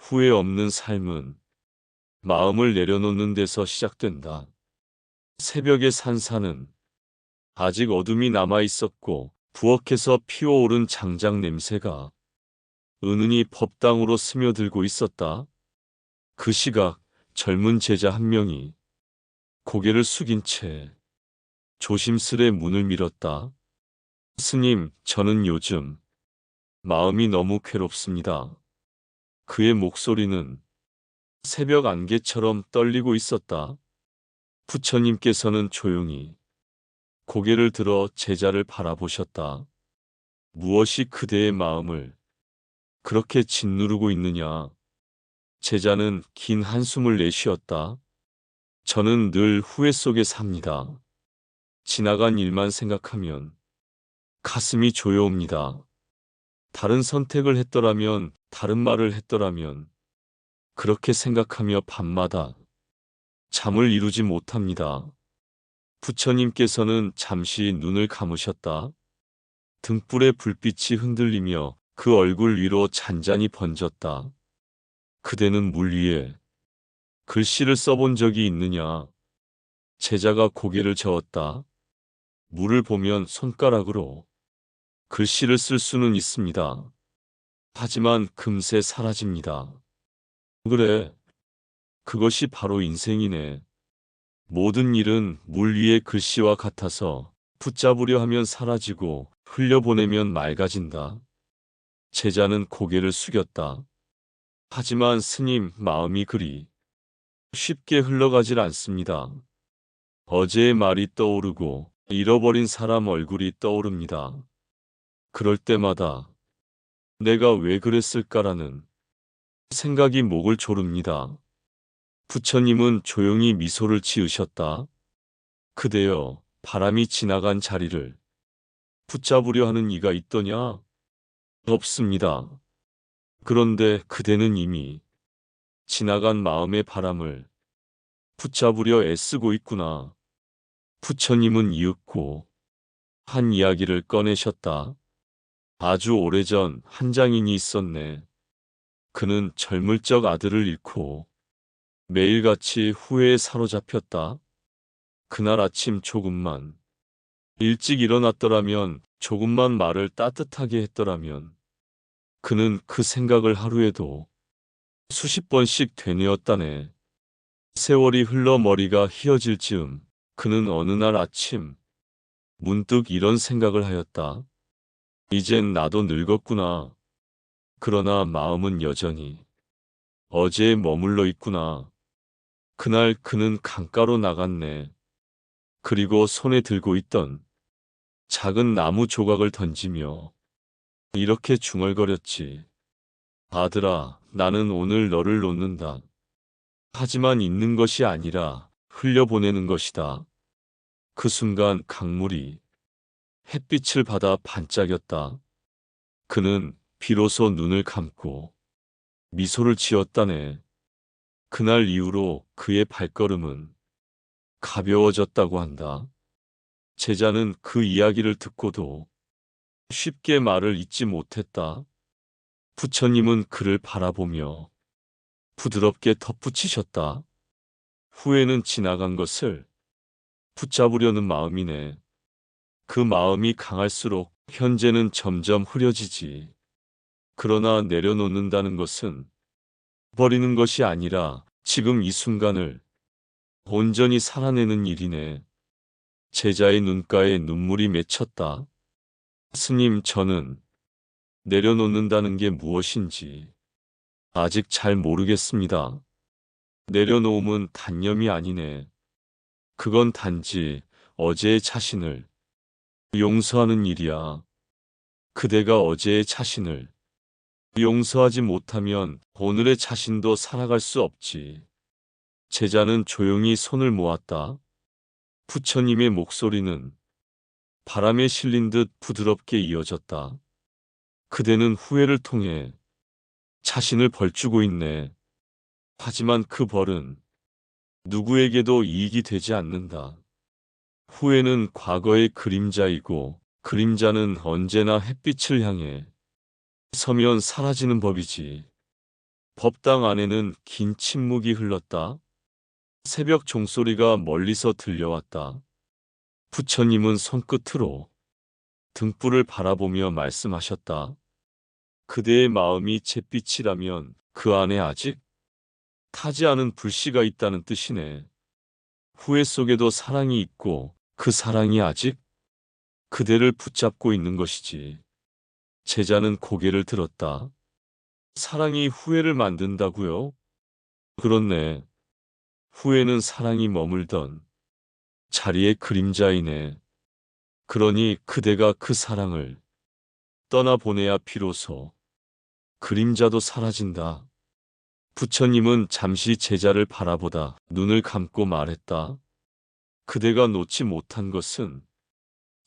후회 없는 삶은 마음을 내려놓는 데서 시작된다. 새벽의 산사는 아직 어둠이 남아 있었고 부엌에서 피어오른 장작 냄새가 은은히 법당으로 스며들고 있었다. 그 시각 젊은 제자 한 명이 고개를 숙인 채 조심스레 문을 밀었다. 스님, 저는 요즘 마음이 너무 괴롭습니다. 그의 목소리는 새벽 안개처럼 떨리고 있었다. 부처님께서는 조용히 고개를 들어 제자를 바라보셨다. 무엇이 그대의 마음을 그렇게 짓누르고 있느냐? 제자는 긴 한숨을 내쉬었다. 저는 늘 후회 속에 삽니다. 지나간 일만 생각하면 가슴이 조여옵니다. 다른 선택을 했더라면, 다른 말을 했더라면, 그렇게 생각하며 밤마다 잠을 이루지 못합니다. 부처님께서는 잠시 눈을 감으셨다. 등불의 불빛이 흔들리며 그 얼굴 위로 잔잔히 번졌다. 그대는 물 위에 글씨를 써본 적이 있느냐? 제자가 고개를 저었다. 물을 보면 손가락으로 글씨를 쓸 수는 있습니다. 하지만 금세 사라집니다. 그래, 그것이 바로 인생이네. 모든 일은 물 위의 글씨와 같아서 붙잡으려 하면 사라지고 흘려보내면 맑아진다. 제자는 고개를 숙였다. 하지만 스님, 마음이 그리 쉽게 흘러가질 않습니다. 어제의 말이 떠오르고 잃어버린 사람 얼굴이 떠오릅니다. 그럴 때마다 내가 왜 그랬을까라는 생각이 목을 조릅니다. 부처님은 조용히 미소를 지으셨다. 그대여, 바람이 지나간 자리를 붙잡으려 하는 이가 있더냐? 없습니다. 그런데 그대는 이미 지나간 마음의 바람을 붙잡으려 애쓰고 있구나. 부처님은 이윽고 한 이야기를 꺼내셨다. 아주 오래전 한 장인이 있었네. 그는 젊을 적 아들을 잃고 매일같이 후회에 사로잡혔다. 그날 아침 조금만 일찍 일어났더라면, 조금만 말을 따뜻하게 했더라면, 그는 그 생각을 하루에도 수십 번씩 되뇌었다네. 세월이 흘러 머리가 휘어질 즈음, 그는 어느 날 아침 문득 이런 생각을 하였다. 이젠 나도 늙었구나. 그러나 마음은 여전히 어제에 머물러 있구나. 그날 그는 강가로 나갔네. 그리고 손에 들고 있던 작은 나무 조각을 던지며 이렇게 중얼거렸지. 아들아, 나는 오늘 너를 놓는다. 하지만 있는 것이 아니라 흘려보내는 것이다. 그 순간 강물이 햇빛을 받아 반짝였다. 그는 비로소 눈을 감고 미소를 지었다네. 그날 이후로 그의 발걸음은 가벼워졌다고 한다. 제자는 그 이야기를 듣고도 쉽게 말을 잇지 못했다. 부처님은 그를 바라보며 부드럽게 덧붙이셨다. 후회는 지나간 것을 붙잡으려는 마음이네. 그 마음이 강할수록 현재는 점점 흐려지지. 그러나 내려놓는다는 것은 버리는 것이 아니라 지금 이 순간을 온전히 살아내는 일이네. 제자의 눈가에 눈물이 맺혔다. 스님, 저는 내려놓는다는 게 무엇인지 아직 잘 모르겠습니다. 내려놓음은 단념이 아니네. 그건 단지 어제의 자신을 용서하는 일이야. 그대가 어제의 자신을 용서하지 못하면 오늘의 자신도 살아갈 수 없지. 제자는 조용히 손을 모았다. 부처님의 목소리는 바람에 실린 듯 부드럽게 이어졌다. 그대는 후회를 통해 자신을 벌주고 있네. 하지만 그 벌은 누구에게도 이익이 되지 않는다. 후회는 과거의 그림자이고 그림자는 언제나 햇빛을 향해 서면 사라지는 법이지. 법당 안에는 긴 침묵이 흘렀다. 새벽 종소리가 멀리서 들려왔다. 부처님은 손끝으로 등불을 바라보며 말씀하셨다. 그대의 마음이 잿빛이라면 그 안에 아직 타지 않은 불씨가 있다는 뜻이네. 후회 속에도 사랑이 있고 그 사랑이 아직 그대를 붙잡고 있는 것이지. 제자는 고개를 들었다. 사랑이 후회를 만든다고요? 그렇네. 후회는 사랑이 머물던 자리의 그림자이네. 그러니 그대가 그 사랑을 떠나보내야 비로소 그림자도 사라진다. 부처님은 잠시 제자를 바라보다 눈을 감고 말했다. 그대가 놓지 못한 것은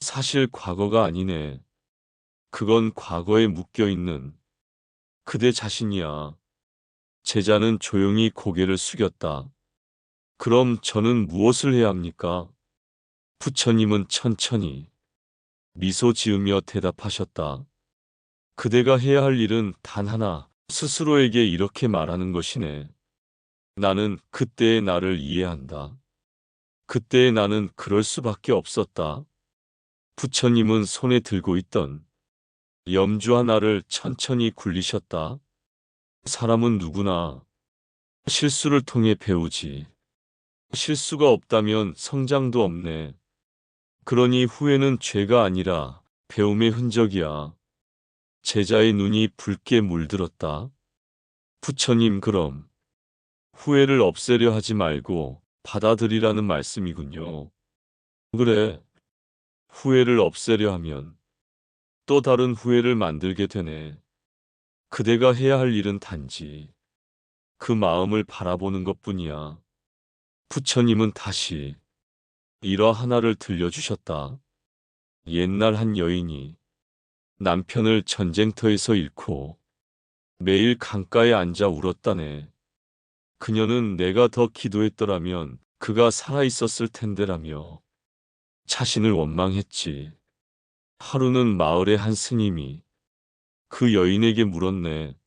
사실 과거가 아니네. 그건 과거에 묶여있는 그대 자신이야. 제자는 조용히 고개를 숙였다. 그럼 저는 무엇을 해야 합니까? 부처님은 천천히 미소 지으며 대답하셨다. 그대가 해야 할 일은 단 하나, 스스로에게 이렇게 말하는 것이네. 나는 그때의 나를 이해한다. 그때의 나는 그럴 수밖에 없었다. 부처님은 손에 들고 있던 염주 하나를 천천히 굴리셨다. 사람은 누구나 실수를 통해 배우지. 실수가 없다면 성장도 없네. 그러니 후회는 죄가 아니라 배움의 흔적이야. 제자의 눈이 붉게 물들었다. 부처님, 그럼 후회를 없애려 하지 말고 받아들이라는 말씀이군요. 그래, 후회를 없애려 하면 또 다른 후회를 만들게 되네. 그대가 해야 할 일은 단지 그 마음을 바라보는 것뿐이야. 부처님은 다시 일화 하나를 들려주셨다. 옛날 한 여인이 남편을 전쟁터에서 잃고 매일 강가에 앉아 울었다네. 그녀는 내가 더 기도했더라면 그가 살아있었을 텐데라며 자신을 원망했지. 하루는 마을의 한 스님이 그 여인에게 물었네.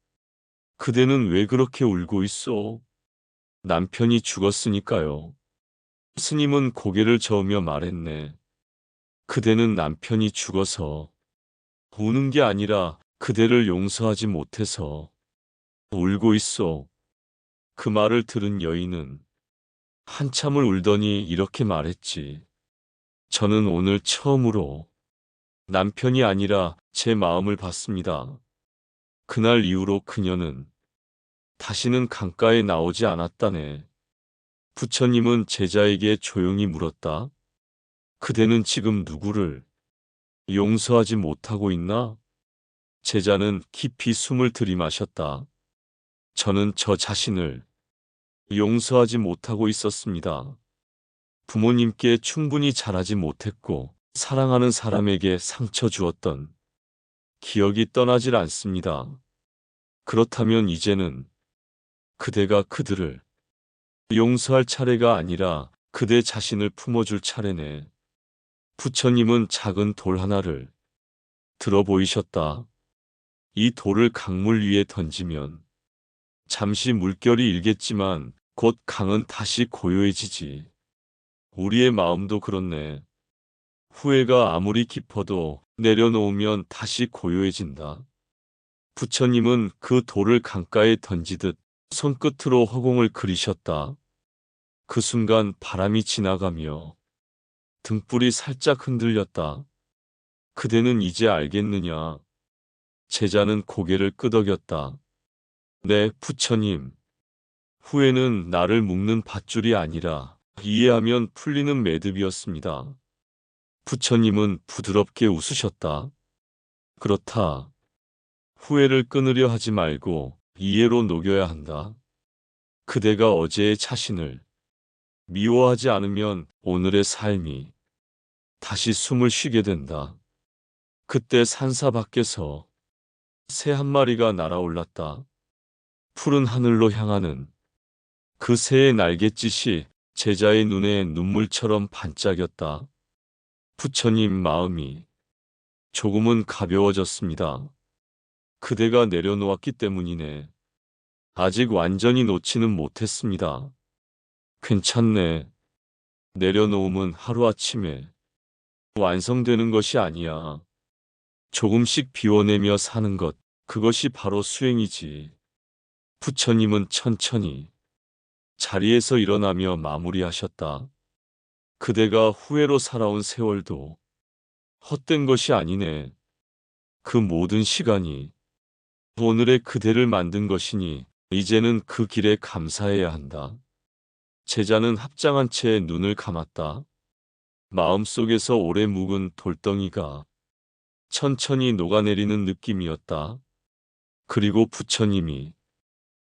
그대는 왜 그렇게 울고 있어? 남편이 죽었으니까요. 스님은 고개를 저으며 말했네. 그대는 남편이 죽어서 우는 게 아니라 그대를 용서하지 못해서 울고 있어. 그 말을 들은 여인은 한참을 울더니 이렇게 말했지. 저는 오늘 처음으로 남편이 아니라 제 마음을 봤습니다. 그날 이후로 그녀는 다시는 강가에 나오지 않았다네. 부처님은 제자에게 조용히 물었다. 그대는 지금 누구를 용서하지 못하고 있나? 제자는 깊이 숨을 들이마셨다. 저는 저 자신을 용서하지 못하고 있었습니다. 부모님께 충분히 잘하지 못했고 사랑하는 사람에게 상처 주었던 기억이 떠나질 않습니다. 그렇다면 이제는 그대가 그들을 용서할 차례가 아니라 그대 자신을 품어줄 차례네. 부처님은 작은 돌 하나를 들어 보이셨다. 이 돌을 강물 위에 던지면 잠시 물결이 일겠지만 곧 강은 다시 고요해지지. 우리의 마음도 그렇네. 후회가 아무리 깊어도 내려놓으면 다시 고요해진다. 부처님은 그 돌을 강가에 던지듯 손끝으로 허공을 그리셨다. 그 순간 바람이 지나가며 등불이 살짝 흔들렸다. 그대는 이제 알겠느냐? 제자는 고개를 끄덕였다. 네, 부처님. 후회는 나를 묶는 밧줄이 아니라 이해하면 풀리는 매듭이었습니다. 부처님은 부드럽게 웃으셨다. 그렇다. 후회를 끊으려 하지 말고 이해로 녹여야 한다. 그대가 어제의 자신을 미워하지 않으면 오늘의 삶이 다시 숨을 쉬게 된다. 그때 산사 밖에서 새 한 마리가 날아올랐다. 푸른 하늘로 향하는 그 새의 날갯짓이 제자의 눈에 눈물처럼 반짝였다. 부처님 마음이 조금은 가벼워졌습니다. 그대가 내려놓았기 때문이네. 아직 완전히 놓지는 못했습니다. 괜찮네. 내려놓음은 하루아침에 완성되는 것이 아니야. 조금씩 비워내며 사는 것, 그것이 바로 수행이지. 부처님은 천천히 자리에서 일어나며 마무리하셨다. 그대가 후회로 살아온 세월도 헛된 것이 아니네. 그 모든 시간이 오늘의 그대를 만든 것이니 이제는 그 길에 감사해야 한다. 제자는 합장한 채 눈을 감았다. 마음속에서 오래 묵은 돌덩이가 천천히 녹아내리는 느낌이었다. 그리고 부처님이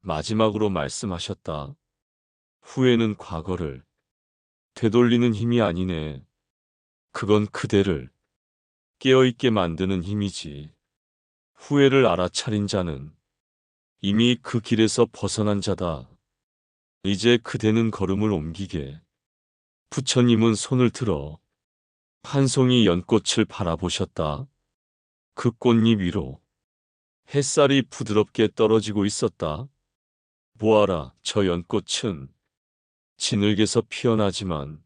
마지막으로 말씀하셨다. 후회는 과거를 되돌리는 힘이 아니네. 그건 그대를 깨어있게 만드는 힘이지. 후회를 알아차린 자는 이미 그 길에서 벗어난 자다. 이제 그대는 걸음을 옮기게. 부처님은 손을 들어 한 송이 연꽃을 바라보셨다. 그 꽃잎 위로 햇살이 부드럽게 떨어지고 있었다. 보아라, 저 연꽃은 진흙에서 피어나지만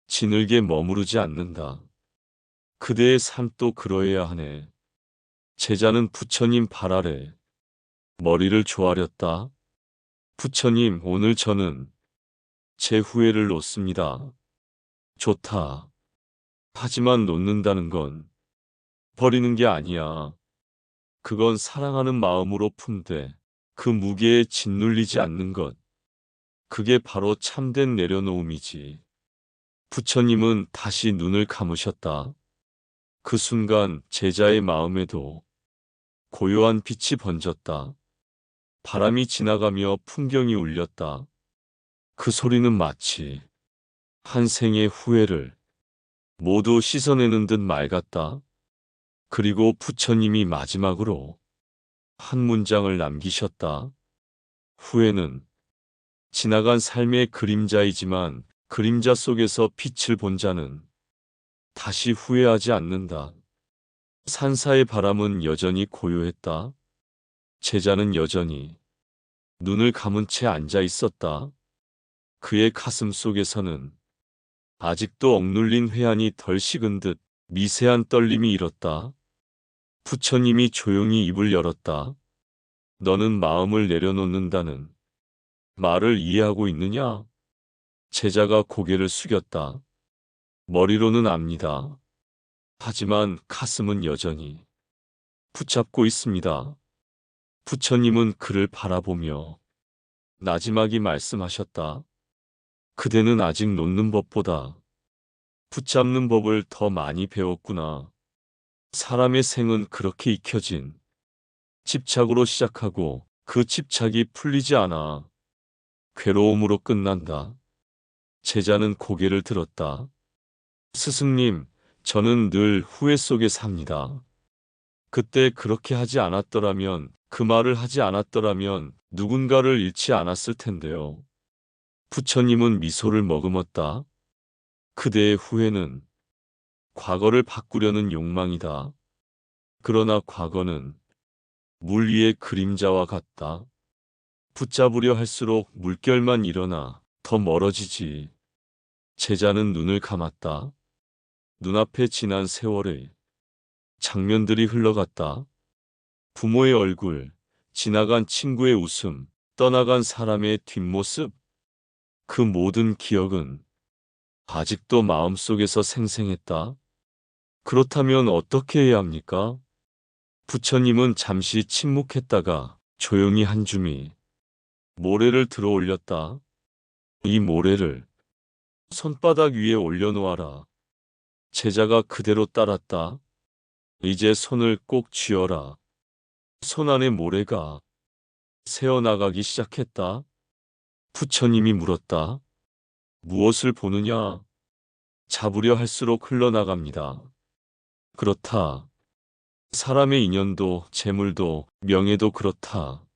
진흙에 머무르지 않는다. 그대의 삶도 그러해야 하네. 제자는 부처님 발 아래 머리를 조아렸다. 부처님, 오늘 저는 제 후회를 놓습니다. 좋다. 하지만 놓는다는 건 버리는 게 아니야. 그건 사랑하는 마음으로 품되 그 무게에 짓눌리지 않는 것. 그게 바로 참된 내려놓음이지. 부처님은 다시 눈을 감으셨다. 그 순간 제자의 마음에도 고요한 빛이 번졌다. 바람이 지나가며 풍경이 울렸다. 그 소리는 마치 한 생의 후회를 모두 씻어내는 듯 맑았다. 그리고 부처님이 마지막으로 한 문장을 남기셨다. 후회는 지나간 삶의 그림자이지만 그림자 속에서 빛을 본 자는 다시 후회하지 않는다. 산사의 바람은 여전히 고요했다. 제자는 여전히 눈을 감은 채 앉아 있었다. 그의 가슴 속에서는 아직도 억눌린 회한이 덜 식은 듯 미세한 떨림이 일었다. 부처님이 조용히 입을 열었다. 너는 마음을 내려놓는다는 말을 이해하고 있느냐? 제자가 고개를 숙였다. 머리로는 압니다. 하지만 가슴은 여전히 붙잡고 있습니다. 부처님은 그를 바라보며 나지막이 말씀하셨다. 그대는 아직 놓는 법보다 붙잡는 법을 더 많이 배웠구나. 사람의 생은 그렇게 익혀진 집착으로 시작하고 그 집착이 풀리지 않아 괴로움으로 끝난다. 제자는 고개를 들었다. 스승님, 저는 늘 후회 속에 삽니다. 그때 그렇게 하지 않았더라면, 그 말을 하지 않았더라면 누군가를 잃지 않았을 텐데요. 부처님은 미소를 머금었다. 그대의 후회는 과거를 바꾸려는 욕망이다. 그러나 과거는 물 위의 그림자와 같다. 붙잡으려 할수록 물결만 일어나 더 멀어지지. 제자는 눈을 감았다. 눈앞에 지난 세월의 장면들이 흘러갔다. 부모의 얼굴, 지나간 친구의 웃음, 떠나간 사람의 뒷모습. 그 모든 기억은 아직도 마음속에서 생생했다. 그렇다면 어떻게 해야 합니까? 부처님은 잠시 침묵했다가 조용히 한 줌이 모래를 들어 올렸다. 이 모래를 손바닥 위에 올려놓아라. 제자가 그대로 따랐다. 이제 손을 꼭 쥐어라. 손 안에 모래가 새어나가기 시작했다. 부처님이 물었다. 무엇을 보느냐? 잡으려 할수록 흘러나갑니다. 그렇다. 사람의 인연도 재물도 명예도 그렇다.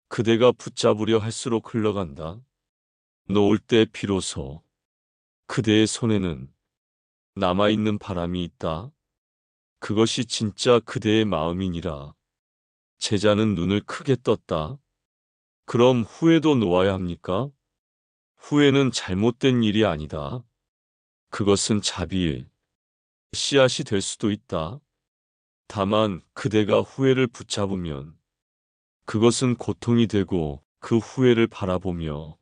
그대가 붙잡으려 할수록 흘러간다. 놓을 때 비로소 그대의 손에는 남아있는 바람이 있다. 그것이 진짜 그대의 마음이니라. 제자는 눈을 크게 떴다. 그럼 후회도 놓아야 합니까? 후회는 잘못된 일이 아니다. 그것은 자비의 씨앗이 될 수도 있다. 다만 그대가 후회를 붙잡으면 그것은 고통이 되고 그 후회를 바라보며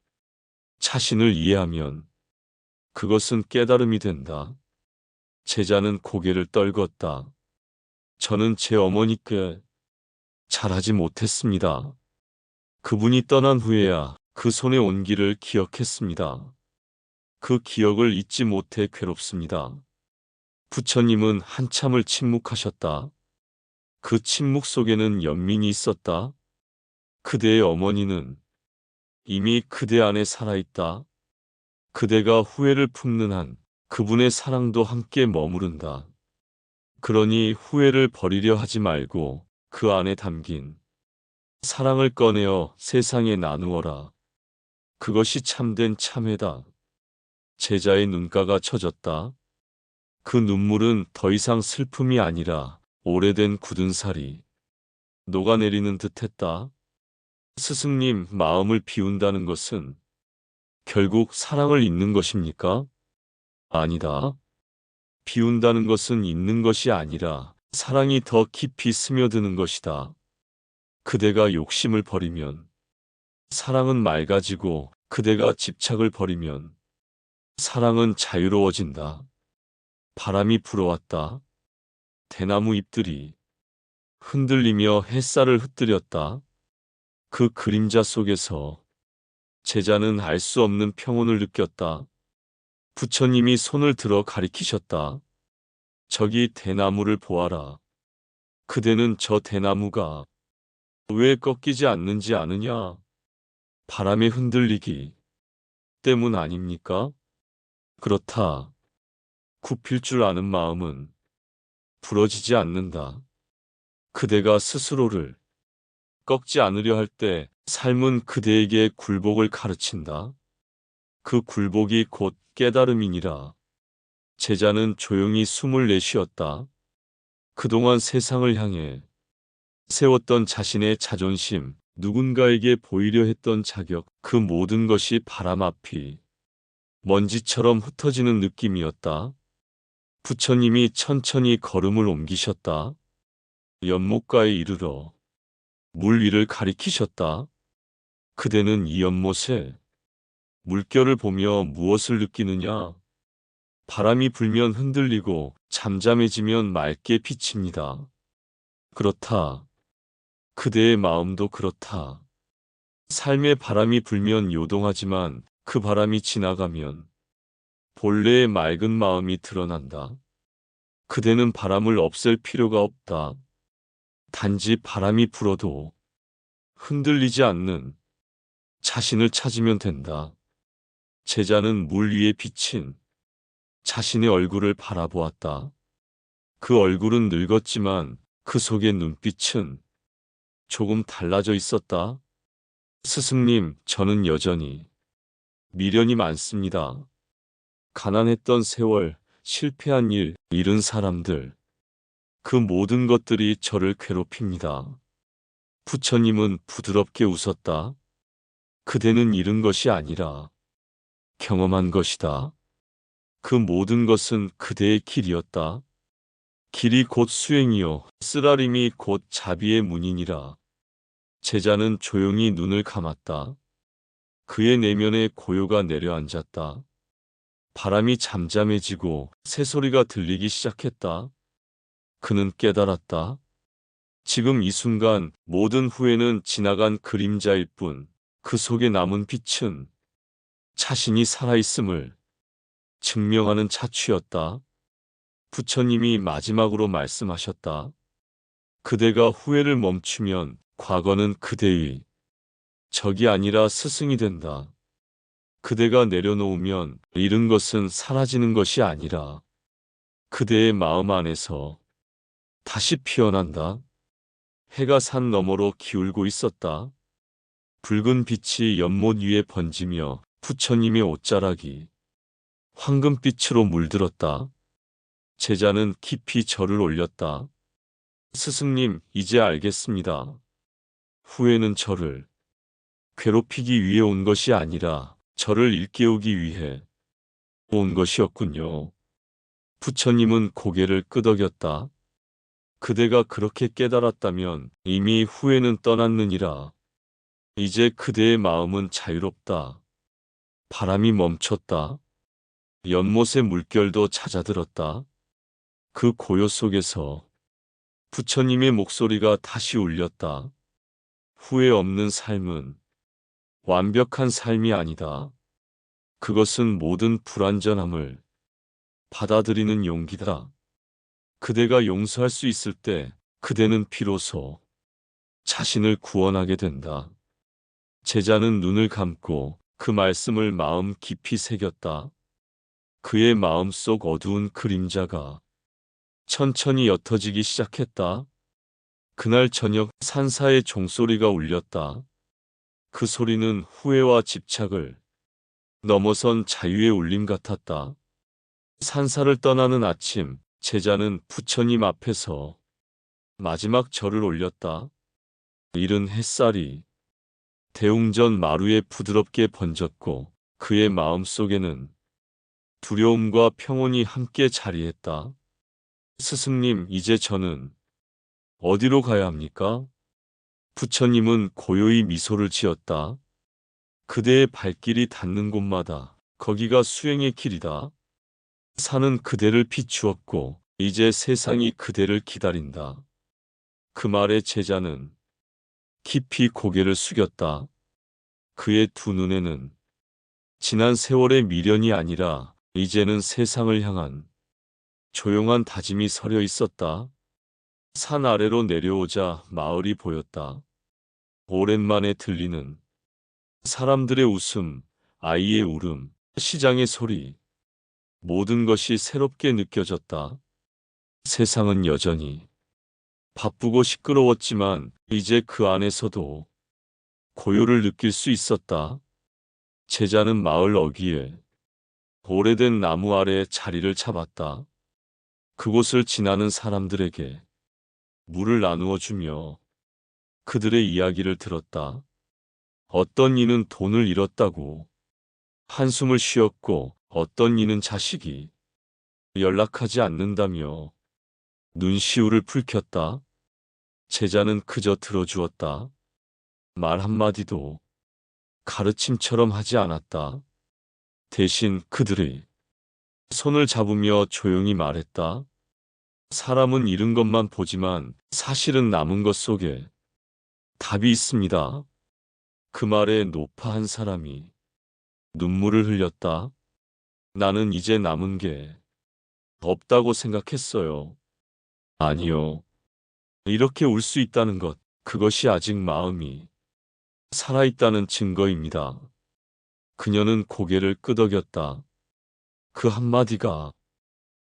자신을 이해하면 그것은 깨달음이 된다. 제자는 고개를 떨궜다. 저는 제 어머니께 잘하지 못했습니다. 그분이 떠난 후에야 그 손의 온기를 기억했습니다. 그 기억을 잊지 못해 괴롭습니다. 부처님은 한참을 침묵하셨다. 그 침묵 속에는 연민이 있었다. 그대의 어머니는 이미 그대 안에 살아있다. 그대가 후회를 품는 한 그분의 사랑도 함께 머무른다. 그러니 후회를 버리려 하지 말고 그 안에 담긴 사랑을 꺼내어 세상에 나누어라. 그것이 참된 참회다. 제자의 눈가가 처졌다. 그 눈물은 더 이상 슬픔이 아니라 오래된 굳은 살이 녹아내리는 듯했다. 스승님, 마음을 비운다는 것은 결국 사랑을 잊는 것입니까? 아니다. 비운다는 것은 잊는 것이 아니라 사랑이 더 깊이 스며드는 것이다. 그대가 욕심을 버리면 사랑은 맑아지고 그대가 집착을 버리면 사랑은 자유로워진다. 바람이 불어왔다. 대나무 잎들이 흔들리며 햇살을 흩뜨렸다. 그 그림자 속에서 제자는 알 수 없는 평온을 느꼈다. 부처님이 손을 들어 가리키셨다. 저기 대나무를 보아라. 그대는 저 대나무가 왜 꺾이지 않는지 아느냐? 바람에 흔들리기 때문 아닙니까? 그렇다. 굽힐 줄 아는 마음은 부러지지 않는다. 그대가 스스로를 꺾지 않으려 할 때 삶은 그대에게 굴복을 가르친다. 그 굴복이 곧 깨달음이니라. 제자는 조용히 숨을 내쉬었다. 그동안 세상을 향해 세웠던 자신의 자존심, 누군가에게 보이려 했던 자격, 그 모든 것이 바람 앞이 먼지처럼 흩어지는 느낌이었다. 부처님이 천천히 걸음을 옮기셨다. 연못가에 이르러 물 위를 가리키셨다. 그대는 이 연못에 물결을 보며 무엇을 느끼느냐? 바람이 불면 흔들리고 잠잠해지면 맑게 비칩니다. 그렇다. 그대의 마음도 그렇다. 삶의 바람이 불면 요동하지만 그 바람이 지나가면 본래의 맑은 마음이 드러난다. 그대는 바람을 없앨 필요가 없다. 단지 바람이 불어도 흔들리지 않는 자신을 찾으면 된다. 제자는 물 위에 비친 자신의 얼굴을 바라보았다. 그 얼굴은 늙었지만 그 속의 눈빛은 조금 달라져 있었다. 스승님, 저는 여전히 미련이 많습니다. 가난했던 세월, 실패한 일, 잃은 사람들, 그 모든 것들이 저를 괴롭힙니다. 부처님은 부드럽게 웃었다. 그대는 잃은 것이 아니라 경험한 것이다. 그 모든 것은 그대의 길이었다. 길이 곧 수행이요, 쓰라림이 곧 자비의 문이니라. 제자는 조용히 눈을 감았다. 그의 내면에 고요가 내려앉았다. 바람이 잠잠해지고 새소리가 들리기 시작했다. 그는 깨달았다. 지금 이 순간 모든 후회는 지나간 그림자일 뿐, 그 속에 남은 빛은 자신이 살아있음을 증명하는 자취였다. 부처님이 마지막으로 말씀하셨다. 그대가 후회를 멈추면 과거는 그대의 적이 아니라 스승이 된다. 그대가 내려놓으면 잃은 것은 사라지는 것이 아니라 그대의 마음 안에서 다시 피어난다. 해가 산 너머로 기울고 있었다. 붉은 빛이 연못 위에 번지며 부처님의 옷자락이 황금빛으로 물들었다. 제자는 깊이 절을 올렸다. 스승님, 이제 알겠습니다. 후회는 저를 괴롭히기 위해 온 것이 아니라 저를 일깨우기 위해 온 것이었군요. 부처님은 고개를 끄덕였다. 그대가 그렇게 깨달았다면 이미 후회는 떠났느니라. 이제 그대의 마음은 자유롭다. 바람이 멈췄다. 연못의 물결도 잦아들었다. 그 고요 속에서 부처님의 목소리가 다시 울렸다. 후회 없는 삶은 완벽한 삶이 아니다. 그것은 모든 불완전함을 받아들이는 용기다. 그대가 용서할 수 있을 때 그대는 비로소 자신을 구원하게 된다. 제자는 눈을 감고 그 말씀을 마음 깊이 새겼다. 그의 마음속 어두운 그림자가 천천히 옅어지기 시작했다. 그날 저녁 산사의 종소리가 울렸다. 그 소리는 후회와 집착을 넘어선 자유의 울림 같았다. 산사를 떠나는 아침, 제자는 부처님 앞에서 마지막 절을 올렸다. 이른 햇살이 대웅전 마루에 부드럽게 번졌고 그의 마음속에는 두려움과 평온이 함께 자리했다. 스승님, 이제 저는 어디로 가야 합니까? 부처님은 고요히 미소를 지었다. 그대의 발길이 닿는 곳마다 거기가 수행의 길이다. 산은 그대를 비추었고 이제 세상이 그대를 기다린다. 그 말에 제자는 깊이 고개를 숙였다. 그의 두 눈에는 지난 세월의 미련이 아니라 이제는 세상을 향한 조용한 다짐이 서려 있었다. 산 아래로 내려오자 마을이 보였다. 오랜만에 들리는 사람들의 웃음, 아이의 울음, 시장의 소리, 모든 것이 새롭게 느껴졌다. 세상은 여전히 바쁘고 시끄러웠지만 이제 그 안에서도 고요를 느낄 수 있었다. 제자는 마을 어귀에 오래된 나무 아래 자리를 잡았다. 그곳을 지나는 사람들에게 물을 나누어 주며 그들의 이야기를 들었다. 어떤 이는 돈을 잃었다고 한숨을 쉬었고 어떤 이는 자식이 연락하지 않는다며 눈시울을 붉혔다. 제자는 그저 들어주었다. 말 한마디도 가르침처럼 하지 않았다. 대신 그들의 손을 잡으며 조용히 말했다. 사람은 잃은 것만 보지만 사실은 남은 것 속에 답이 있습니다. 그 말에 노파 한 사람이 눈물을 흘렸다. 나는 이제 남은 게 없다고 생각했어요. 아니요. 이렇게 울 수 있다는 것, 그것이 아직 마음이 살아있다는 증거입니다. 그녀는 고개를 끄덕였다. 그 한마디가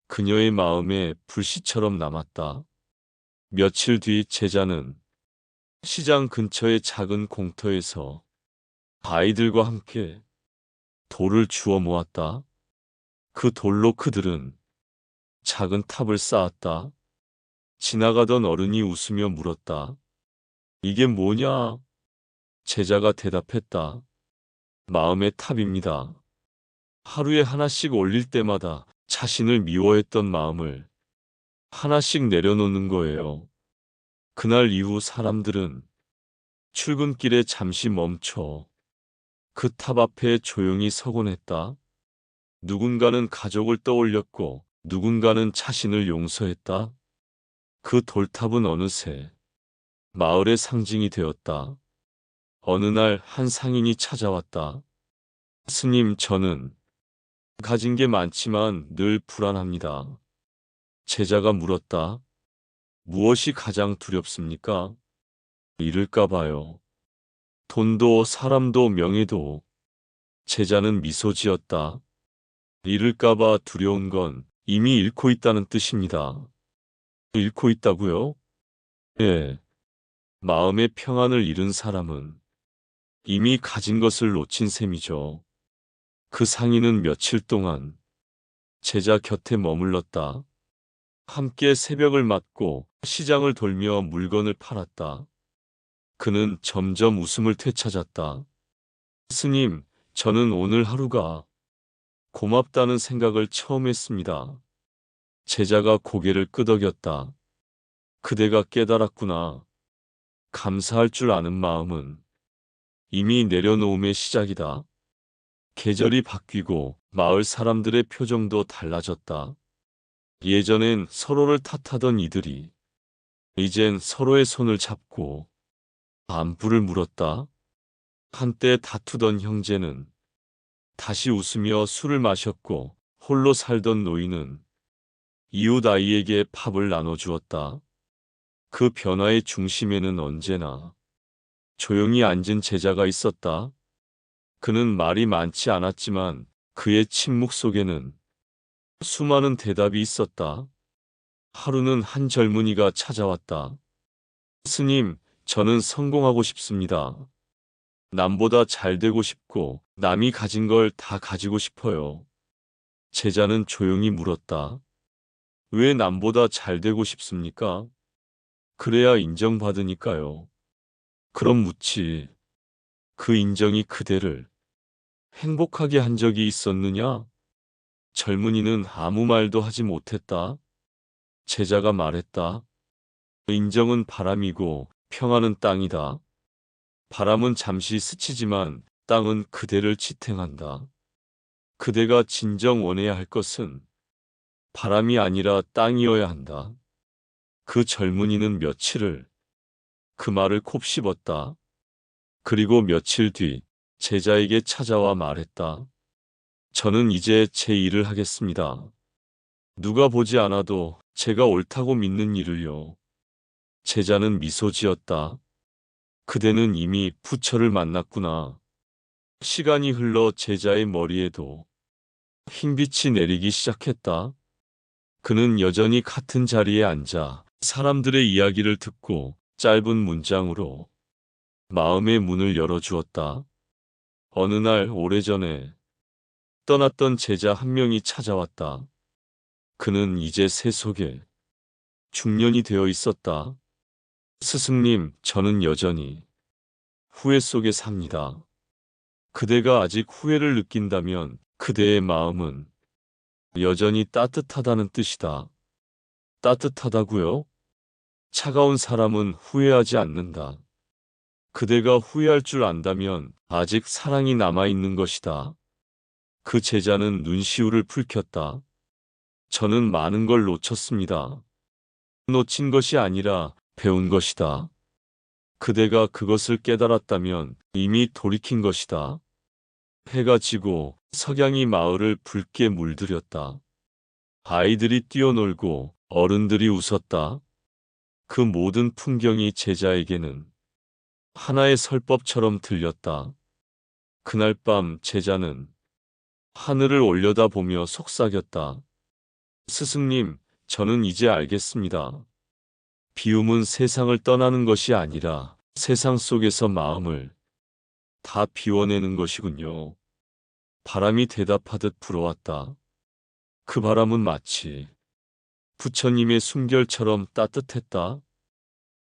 그녀의 마음에 불씨처럼 남았다. 며칠 뒤 제자는 시장 근처의 작은 공터에서 아이들과 함께 돌을 주워 모았다. 그 돌로 그들은 작은 탑을 쌓았다. 지나가던 어른이 웃으며 물었다. 이게 뭐냐? 제자가 대답했다. 마음의 탑입니다. 하루에 하나씩 올릴 때마다 자신을 미워했던 마음을 하나씩 내려놓는 거예요. 그날 이후 사람들은 출근길에 잠시 멈춰 그 탑 앞에 조용히 서곤 했다. 누군가는 가족을 떠올렸고 누군가는 자신을 용서했다. 그 돌탑은 어느새 마을의 상징이 되었다. 어느 날 한 상인이 찾아왔다. 스님, 저는 가진 게 많지만 늘 불안합니다. 제자가 물었다. 무엇이 가장 두렵습니까? 잃을까 봐요. 돈도 사람도 명예도. 제자는 미소 지었다. 잃을까 봐 두려운 건 이미 잃고 있다는 뜻입니다. 잃고 있다고요? 예. 마음의 평안을 잃은 사람은 이미 가진 것을 놓친 셈이죠. 그 상인은 며칠 동안 제자 곁에 머물렀다. 함께 새벽을 맞고 시장을 돌며 물건을 팔았다. 그는 점점 웃음을 되찾았다. 스님, 저는 오늘 하루가 고맙다는 생각을 처음 했습니다. 제자가 고개를 끄덕였다. 그대가 깨달았구나. 감사할 줄 아는 마음은 이미 내려놓음의 시작이다. 계절이 바뀌고 마을 사람들의 표정도 달라졌다. 예전엔 서로를 탓하던 이들이 이젠 서로의 손을 잡고 안부를 물었다. 한때 다투던 형제는 다시 웃으며 술을 마셨고 홀로 살던 노인은 이웃 아이에게 밥을 나눠주었다. 그 변화의 중심에는 언제나 조용히 앉은 제자가 있었다. 그는 말이 많지 않았지만 그의 침묵 속에는 수많은 대답이 있었다. 하루는 한 젊은이가 찾아왔다. 스님, 저는 성공하고 싶습니다. 남보다 잘 되고 싶고 남이 가진 걸 다 가지고 싶어요. 제자는 조용히 물었다. 왜 남보다 잘 되고 싶습니까? 그래야 인정받으니까요. 그럼 묻지. 그 인정이 그대를 행복하게 한 적이 있었느냐? 젊은이는 아무 말도 하지 못했다. 제자가 말했다. 인정은 바람이고 평화는 땅이다. 바람은 잠시 스치지만 땅은 그대를 지탱한다. 그대가 진정 원해야 할 것은 바람이 아니라 땅이어야 한다. 그 젊은이는 며칠을 그 말을 곱씹었다. 그리고 며칠 뒤 제자에게 찾아와 말했다. 저는 이제 제 일을 하겠습니다. 누가 보지 않아도 제가 옳다고 믿는 일을요. 제자는 미소 지었다. 그대는 이미 부처를 만났구나. 시간이 흘러 제자의 머리에도 흰빛이 내리기 시작했다. 그는 여전히 같은 자리에 앉아 사람들의 이야기를 듣고 짧은 문장으로 마음의 문을 열어주었다. 어느 날 오래전에 떠났던 제자 한 명이 찾아왔다. 그는 이제 세속에 중년이 되어 있었다. 스승님, 저는 여전히 후회 속에 삽니다. 그대가 아직 후회를 느낀다면 그대의 마음은 여전히 따뜻하다는 뜻이다. 따뜻하다고요? 차가운 사람은 후회하지 않는다. 그대가 후회할 줄 안다면 아직 사랑이 남아있는 것이다. 그 제자는 눈시울을 붉혔다. 저는 많은 걸 놓쳤습니다. 놓친 것이 아니라 배운 것이다. 그대가 그것을 깨달았다면 이미 돌이킨 것이다. 해가 지고 석양이 마을을 붉게 물들였다. 아이들이 뛰어놀고 어른들이 웃었다. 그 모든 풍경이 제자에게는 하나의 설법처럼 들렸다. 그날 밤 제자는 하늘을 올려다보며 속삭였다. 스승님, 저는 이제 알겠습니다. 비움은 세상을 떠나는 것이 아니라 세상 속에서 마음을 다 비워내는 것이군요. 바람이 대답하듯 불어왔다. 그 바람은 마치 부처님의 숨결처럼 따뜻했다.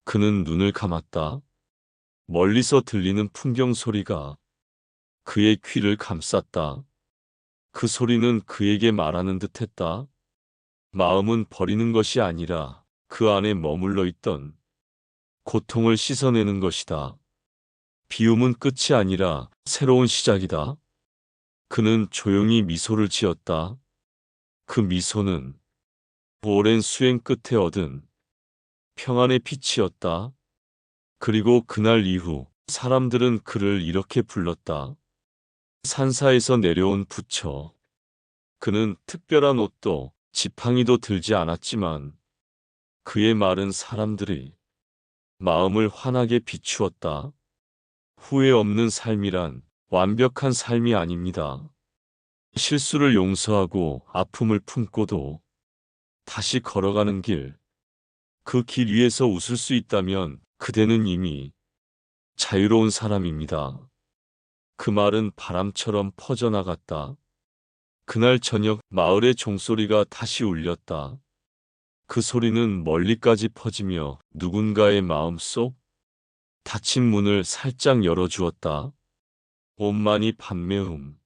그는 눈을 감았다. 멀리서 들리는 풍경 소리가 그의 귀를 감쌌다. 그 소리는 그에게 말하는 듯했다. 마음은 버리는 것이 아니라 그 안에 머물러 있던 고통을 씻어내는 것이다. 비움은 끝이 아니라 새로운 시작이다. 그는 조용히 미소를 지었다. 그 미소는 오랜 수행 끝에 얻은 평안의 빛이었다. 그리고 그날 이후 사람들은 그를 이렇게 불렀다. 산사에서 내려온 부처. 그는 특별한 옷도 지팡이도 들지 않았지만 그의 말은 사람들의 마음을 환하게 비추었다. 후회 없는 삶이란 완벽한 삶이 아닙니다. 실수를 용서하고 아픔을 품고도 다시 걸어가는 길. 그 길 위에서 웃을 수 있다면 그대는 이미 자유로운 사람입니다. 그 말은 바람처럼 퍼져나갔다. 그날 저녁 마을의 종소리가 다시 울렸다. 그 소리는 멀리까지 퍼지며 누군가의 마음속 닫힌 문을 살짝 열어주었다. 온만이 판매음.